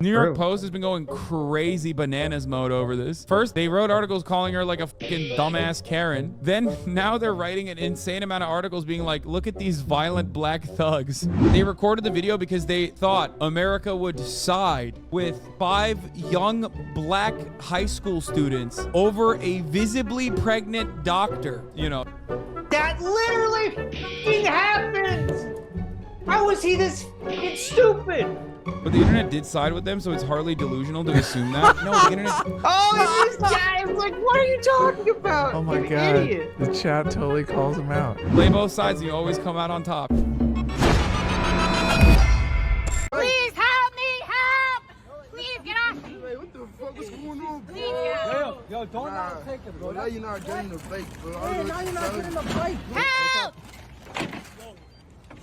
New York Post has been going crazy bananas mode over this. First, they wrote articles calling her like a fucking dumbass Karen. Then now they're writing an insane amount of articles being like, look at these violent black thugs. They recorded the video because they thought America would side with 5 young black high school students over a visibly pregnant doctor, you know. That literally fucking happens! How is he this fucking stupid? But the internet did side with them, so it's hardly delusional to assume that. No, the internet... Oh, this guy is like, what are you talking about? Oh my you god. Idiot. The chat totally calls him out. Play both sides and you always come out on top. Please help me, help! Please get off me. Hey, what the fuck? What's going on, bro? Please get off. Yo, don't not take it, bro. Now you're not getting the bait, bro. Hey, now you're not getting the bait. Help!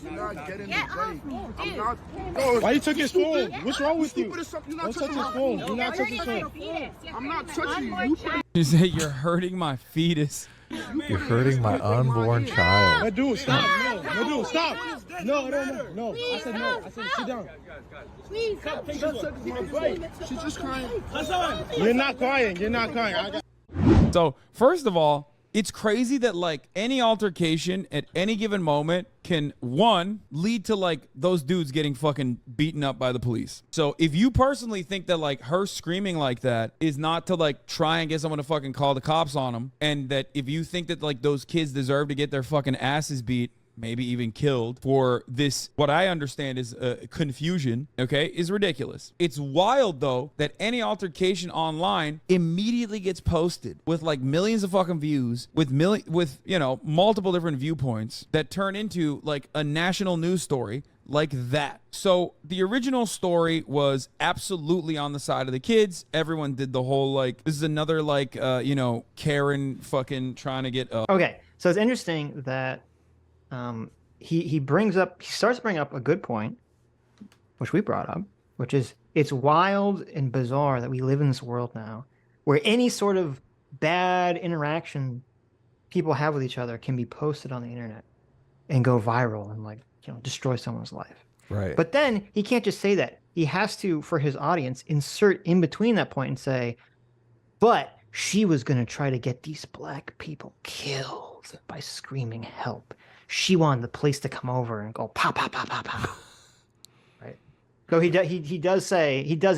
You're not getting Get the off bait. me, I'm dude. not. No, Why you took his phone? What's wrong with you? You're not Don't touch touching his my phone. phone. Do not touch his phone. I'm not touching you. You say you're hurting my fetus. You're hurting my unborn child. My dude, stop. No, my dude, stop. No. I said no. I said sit down. Please help. She's just crying. You're not crying. You're not crying. I got So, first of all, it's crazy that like any altercation at any given moment can, one, lead to like those dudes getting fucking beaten up by the police. So if you personally think that like her screaming like that is not to like try and get someone to fucking call the cops on them, and that if you think that like those kids deserve to get their fucking asses beat, maybe even killed for this, what I understand is confusion, okay, is ridiculous. It's wild, though, that any altercation online immediately gets posted with like millions of fucking views, with you know, multiple different viewpoints that turn into like a national news story like that. So the original story was absolutely on the side of the kids. Everyone did the whole like, this is another like, you know, Karen fucking trying to get... Okay, so it's interesting that he starts to bring up a good point, which we brought up, which is it's wild and bizarre that we live in this world now where any sort of bad interaction people have with each other can be posted on the internet and go viral and like, you know, destroy someone's life. Right. But then he can't just say that. He has to, for his audience, insert in between that point and say, but she was going to try to get these black people killed by screaming help. She wanted the police to come over and go pow, pow, pow, pow, pow. Right. So he does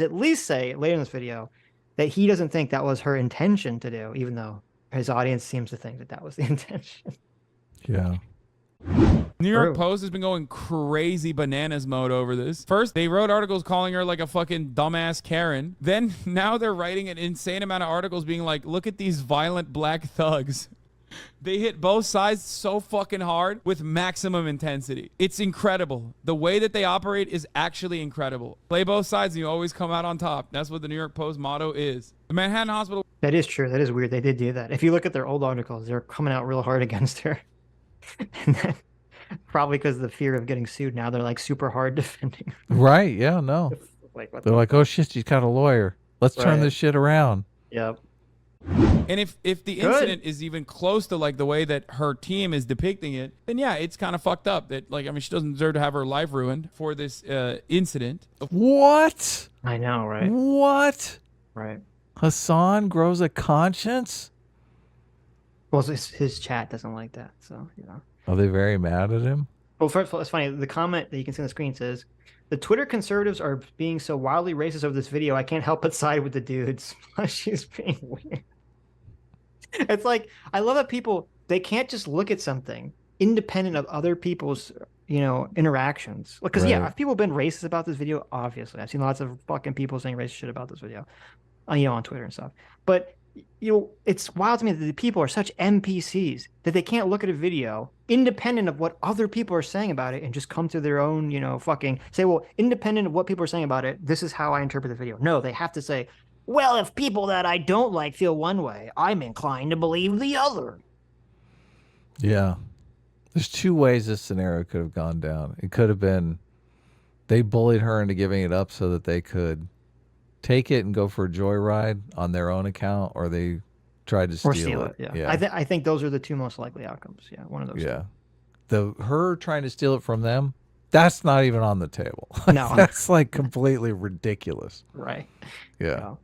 at least say later in this video that he doesn't think that was her intention to do, even though his audience seems to think that that was the intention. Yeah. New York Post has been going crazy bananas mode over this. First, they wrote articles calling her like a fucking dumbass Karen. Then now they're writing an insane amount of articles being like, look at these violent black thugs. They hit both sides so fucking hard with maximum intensity. It's incredible. The way that they operate is actually incredible. Play both sides and you always come out on top. That's what the New York Post motto is. The Manhattan Hospital... That is true. That is weird. They did do that. If you look at their old articles, they're coming out real hard against her. And then, probably because of the fear of getting sued, now they're like super hard defending her. Right. Yeah. No. Like, They're like, oh shit, she's got a lawyer. Let's turn this shit around. Yep. And if the incident is even close to like the way that her team is depicting it, then yeah, it's kind of fucked up. That like, I mean, she doesn't deserve to have her life ruined for this incident. What? I know, right? What? Right. Hasan grows a conscience? Well, his chat doesn't like that, so you know. Are they very mad at him? Well, first of all, it's funny. The comment that you can see on the screen says, "The Twitter conservatives are being so wildly racist over this video. I can't help but side with the dudes." She's being weird. It's like, I love that people, they can't just look at something independent of other people's, you know, interactions. Because yeah, if people have been racist about this video, obviously, I've seen lots of fucking people saying racist shit about this video, you know, on Twitter and stuff. But you know, it's wild to me that the people are such NPCs that they can't look at a video independent of what other people are saying about it and just come to their own, you know, fucking say, well, independent of what people are saying about it, this is how I interpret the video. No, they have to say, well, if people that I don't like feel one way, I'm inclined to believe the other. Yeah. There's two ways this scenario could have gone down. It could have been they bullied her into giving it up so that they could take it and go for a joyride on their own account, or they tried to steal it. Yeah. I think those are the two most likely outcomes. Yeah, one of those. Yeah. Her trying to steal it from them That's not even on the table. No. That's like completely ridiculous. Right. Yeah.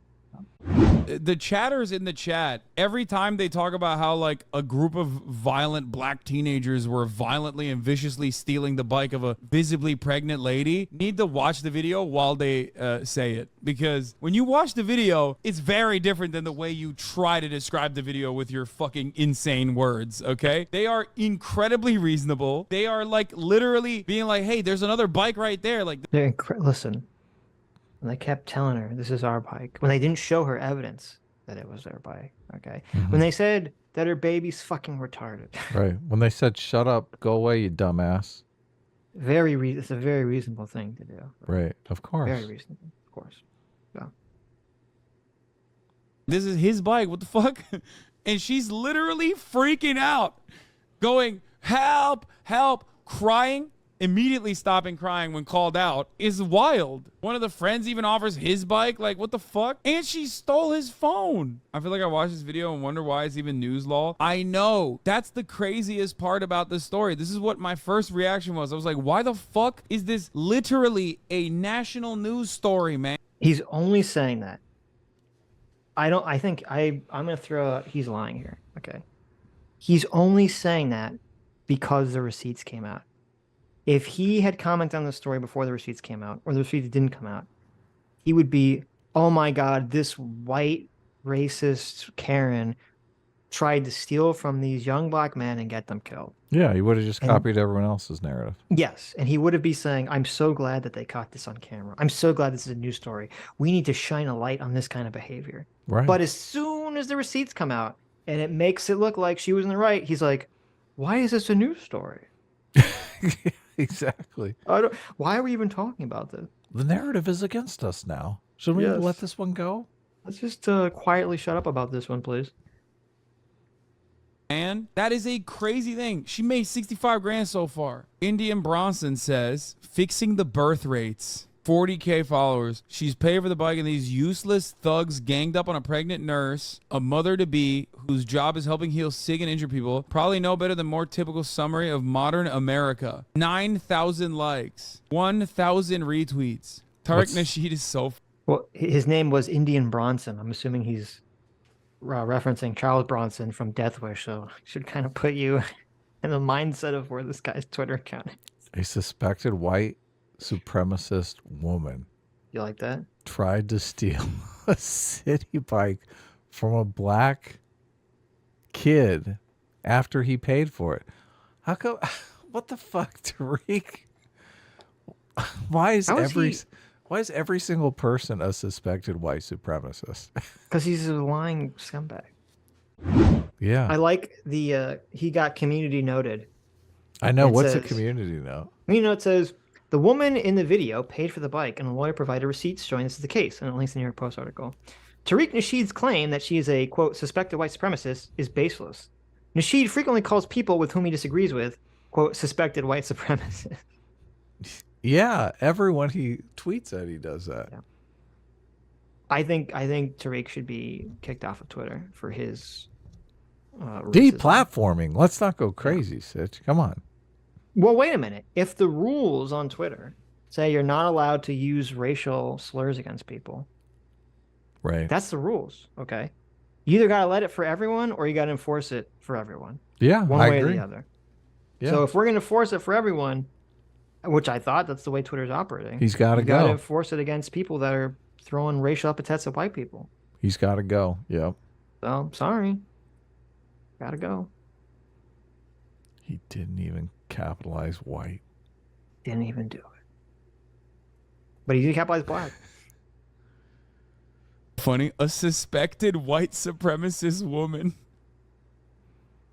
The chatters in the chat, every time they talk about how like a group of violent black teenagers were violently and viciously stealing the bike of a visibly pregnant lady, need to watch the video while they say it. Because when you watch the video, it's very different than the way you try to describe the video with your fucking insane words, okay? They are incredibly reasonable. They are like literally being like, hey, there's another bike right there. Like, Listen. And they kept telling her, this is our bike. When they didn't show her evidence that it was their bike, okay? When they said that her baby's fucking retarded. Right. When they said, shut up, go away, you dumbass. It's a very reasonable thing to do. Right. Of course. Very reasonable, of course. So. this is his bike. What the fuck? And she's literally freaking out, going, help, help, crying. Immediately stopping crying when called out is wild. One of the friends even offers his bike. Like, what the fuck? And she stole his phone. I feel like I watched this video and wonder why it's even news law. I know. That's the craziest part about this story. This is what my first reaction was. I was like, why the fuck is this literally a national news story, man? He's only saying that. I'm going to throw out, he's lying here. Okay. He's only saying that because the receipts came out. If he had commented on the story before the receipts came out, or the receipts didn't come out, he would be, oh my God, this white racist Karen tried to steal from these young black men and get them killed. Yeah, he would have just copied everyone else's narrative. Yes, and he would have been saying, I'm so glad that they caught this on camera. I'm so glad this is a news story. We need to shine a light on this kind of behavior. Right. But as soon as the receipts come out and it makes it look like she was in the right, he's like, why is this a news story? Exactly. Why are we even talking about this? The narrative is against us now. Shouldn't we Yes. let this one go? Let's just quietly shut up about this one, please. And that is a crazy thing. She made 65 grand so far. Indian Bronson says, fixing the birth rates. 40K followers. She's paid for the bike, and these useless thugs ganged up on a pregnant nurse, a mother-to-be, whose job is helping heal sick and injured people. Probably no better than more typical summary of modern America. 9,000 likes. 1,000 retweets. Tariq Nasheed is so... Well, his name was Indian Bronson. I'm assuming he's referencing Charles Bronson from Death Wish, so should kind of put you in the mindset of where this guy's Twitter account is. A suspected white supremacist woman You like that? tried to steal a city bike from a black kid after he paid for it. How come? What the fuck, Tariq? Why is every single person a suspected white supremacist? Because he's a lying scumbag. Yeah, I like the he got community noted. I know. It What's a says- community note? You know, it says the woman in the video paid for the bike, and a lawyer provided receipts showing this is the case, and it links in the New York Post article. Tariq Nasheed's claim that she is a quote suspected white supremacist is baseless. Nasheed frequently calls people with whom he disagrees with quote suspected white supremacists. Yeah, everyone he tweets at, he does that. Yeah. I think Tariq should be kicked off of Twitter for his racism. Deplatforming. Let's not go crazy, Sitch. Come on. Well, wait a minute. If the rules on Twitter say you're not allowed to use racial slurs against people, Right. that's the rules, okay? You either got to let it for everyone or you got to enforce it for everyone. Yeah, One I way agree. or the other. Yeah. So if we're going to force it for everyone, which I thought that's the way Twitter's operating, He's got to you got to go. enforce it against people that are throwing racial epithets at white people. He's got to go. Yep. So, sorry. Got to go. He didn't even capitalize white. Didn't even do it. But he did capitalize black. Funny. A suspected white supremacist woman.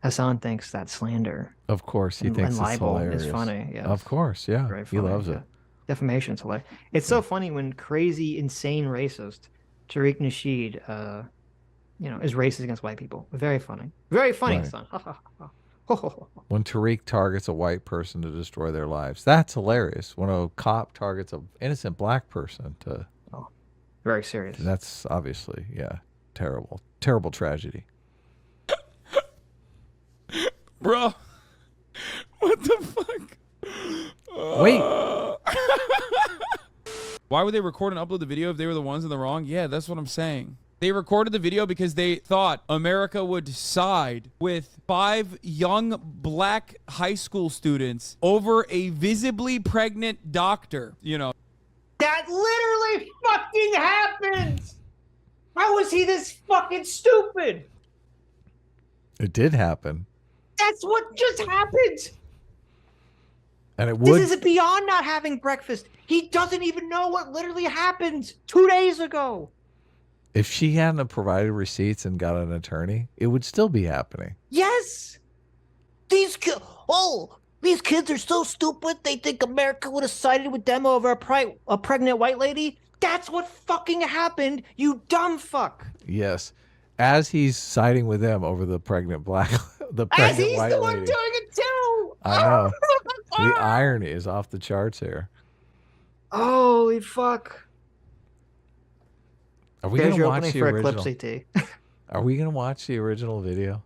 Hasan thinks that slander Of course, he and thinks it's libel hilarious. is funny. Yeah, Of course, yeah. very He funny, loves yeah. it. Defamation's hilarious. It's so funny when crazy, insane racist Tariq Nasheed, is racist against white people. Very funny. Very funny, Right. son. When Tariq targets a white person to destroy their lives, that's hilarious. When a cop targets an innocent black person to, Very serious. that's obviously, yeah, terrible. Terrible tragedy. Bro. What the fuck? Wait, Why would they record and upload the video if they were the ones in the wrong? Yeah, that's what I'm saying. They recorded the video because they thought America would side with 5 young black high school students over a visibly pregnant doctor, you know. That literally fucking happened! How was he this fucking stupid? It did happen. That's what just happened! And it would. This is beyond not having breakfast. He doesn't even know what literally happened 2 days ago. If she hadn't provided receipts and got an attorney, it would still be happening. Yes! These kids are so stupid. They think America would have sided with them over a pregnant white lady. That's what fucking happened, you dumb fuck. Yes. As he's siding with them over the pregnant black, the As pregnant he's white the one lady. doing it too! I know. The irony is off the charts here. Holy fuck. Are we There's going to your watch opening the for original? Eclipse CT. Are we going to watch the original video?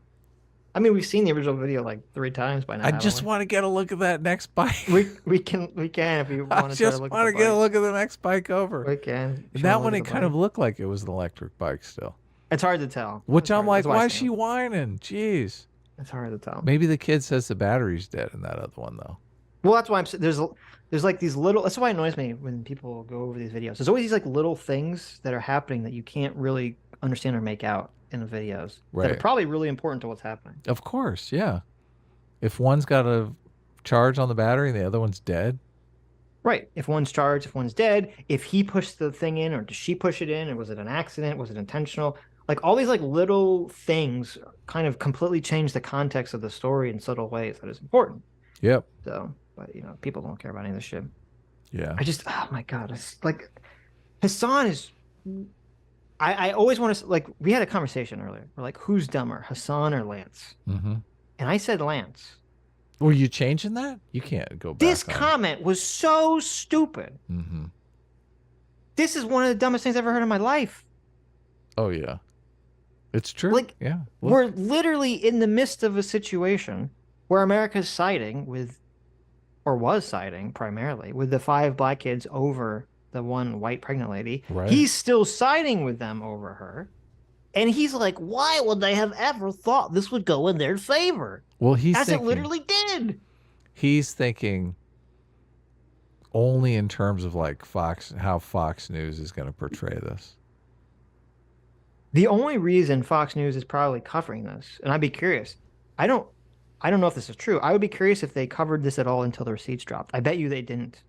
I mean, we've seen the original video like 3 times by now. I just want to get a look at that next bike. we can if you I want to try just to look want at to the get a bike. look at the next bike over. We can. And that one, it kind of looked like it was an electric bike still. It's hard to tell. Which It's I'm hard. like, That's why I why is say she it. whining? Jeez. It's hard to tell. Maybe the kid says the battery's dead in that other one, though. Well, that's why I'm saying there's like these little. That's why it annoys me when people go over these videos. There's always these like little things that are happening that you can't really understand or make out in the videos that are Right. probably really important to what's happening. Of course, yeah. If one's got a charge on the battery and the other one's dead, Right. If one's charged, if one's dead, if he pushed the thing in or did she push it in, or was it an accident? Was it intentional? Like all these like little things kind of completely change the context of the story in subtle ways that is important. yep, So, but people don't care about any of this shit. yeah. I just, oh my God. It's like Hasan is, I always want to, like, we had a conversation earlier. We're like, who's dumber, Hasan or Lance? Mm-hmm. And I said Lance. Were you changing that? You can't go back. This on it. comment was so stupid. Mm-hmm. This is one of the dumbest things I've ever heard in my life. Oh yeah, it's true. Like, yeah, look. We're literally in the midst of a situation where America's siding with, or was siding primarily, with the 5 black kids over the 1 white pregnant lady. Right. He's still siding with them over her. And he's like, why would they have ever thought this would go in their favor? Well, he's As thinking, it literally did. He's thinking only in terms of like how Fox News is going to portray this. The only reason Fox News is probably covering this, and I'd be curious, I don't know if this is true. I would be curious if they covered this at all until the receipts dropped. I bet you they didn't.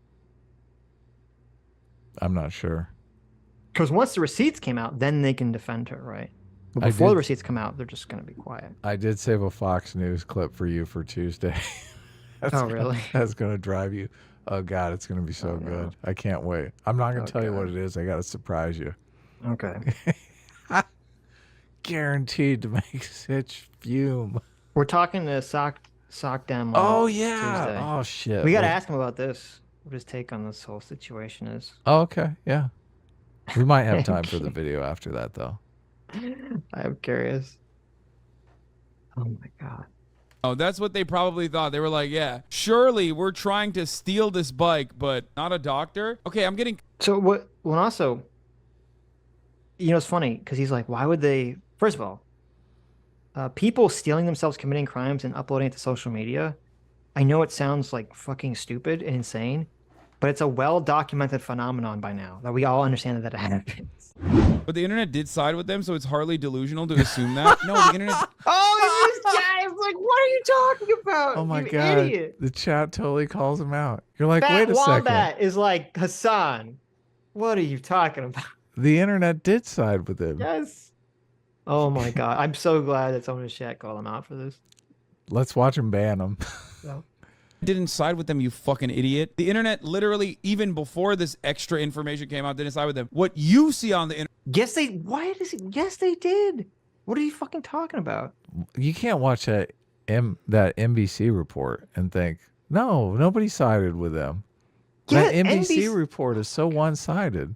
I'm not sure. Because once the receipts came out, then they can defend her, right? But I before did- the receipts come out, they're just going to be quiet. I did save a Fox News clip for you for Tuesday. Oh, really? That's going to drive you. Oh, God, it's going to be so no. good. I can't wait. I'm not going to tell you what God. it is. I got to surprise you. Okay. Guaranteed to make Sitch fume. We're talking to Sock Dem. Oh, yeah. Tuesday. Oh, shit. We got to Well- ask him about this. What his take on this whole situation is. Oh, okay. Yeah. We might have time for the video after that, though. I'm curious. Oh my God. Oh, that's what they probably thought. They were like, yeah, surely we're trying to steal this bike, but not a doctor. Okay, I'm getting. So what? Well, also, it's funny because he's like, why would they? First of all, people stealing themselves, committing crimes, and uploading it to social media. I know it sounds like fucking stupid and insane, but it's a well-documented phenomenon by now that we all understand that it happens. But the internet did side with them, so it's hardly delusional to assume that. No, the internet. Oh, this guy is like, what are you talking about? Oh, my you God. idiot. The chat totally calls him out. You're like, Fat wait a Wombat second. is like, Hasan, what are you talking about? The internet did side with him. Yes. Oh my God. I'm so glad that someone in chat called him out for this. Let's watch him ban him. Didn't side with them, you fucking idiot. The internet literally, even before this extra information came out, didn't side with them. What you see on the internet. Yes, yes, they did. What are you fucking talking about? You can't watch that NBC report and think, no, nobody sided with them. That Yeah, NBC report is so one-sided.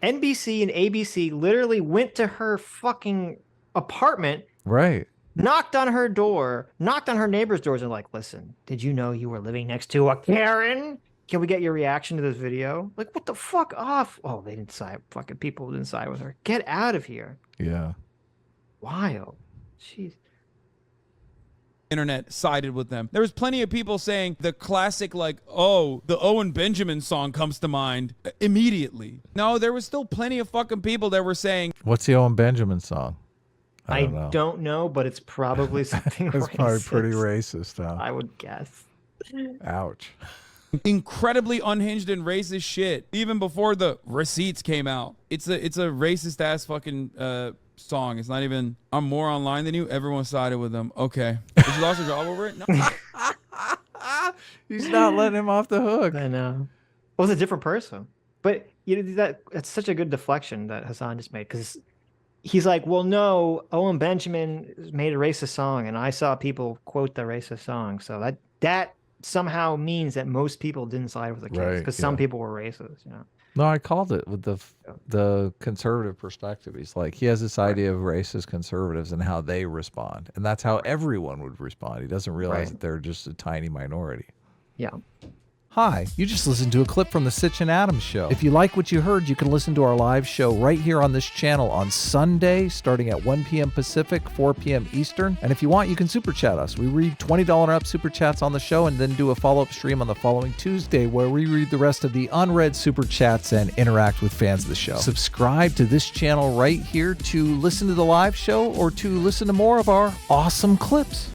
NBC and ABC literally went to her fucking apartment, Right. knocked on her door, knocked on her neighbor's doors, and like, listen, did you know you were living next to a Karen? can we get your reaction to this video? Like, what the fuck off? Oh, they didn't side. Fucking people didn't side with her. Get out of here. Yeah. Wild. Jeez. Internet sided with them. There was plenty of people saying the classic, like, oh, the Owen Benjamin song comes to mind immediately. No, there was still plenty of fucking people that were saying, What's the Owen Benjamin song? I know. don't know, but it's probably something It's probably pretty racist, racist, huh? I would guess. Ouch. incredibly unhinged and racist shit even before the receipts came out. It's a racist ass fucking song. It's not even I'm more online than you. Everyone sided with them. Okay. Did you lost your job over it? No. He's not letting him off the hook. I know. It was a different person. But you know that's such a good deflection that Hasan just made, because he's like, well, no, Owen Benjamin made a racist song, and I saw people quote the racist song. So that somehow means that most people didn't side with the kids, Right, because some yeah. people were racist. You know? No, I called it with the conservative perspective. He's like, he has this idea of racist conservatives and how they respond. And that's how everyone would respond. He doesn't realize that they're just a tiny minority. Yeah. Hi, you just listened to a clip from the Sitch and Adams show. If you like what you heard, you can listen to our live show right here on this channel on Sunday, starting at 1 p.m. Pacific, 4 p.m. Eastern. And if you want, you can super chat us. We read $20 and up super chats on the show and then do a follow-up stream on the following Tuesday where we read the rest of the unread super chats and interact with fans of the show. Subscribe to this channel right here to listen to the live show or to listen to more of our awesome clips.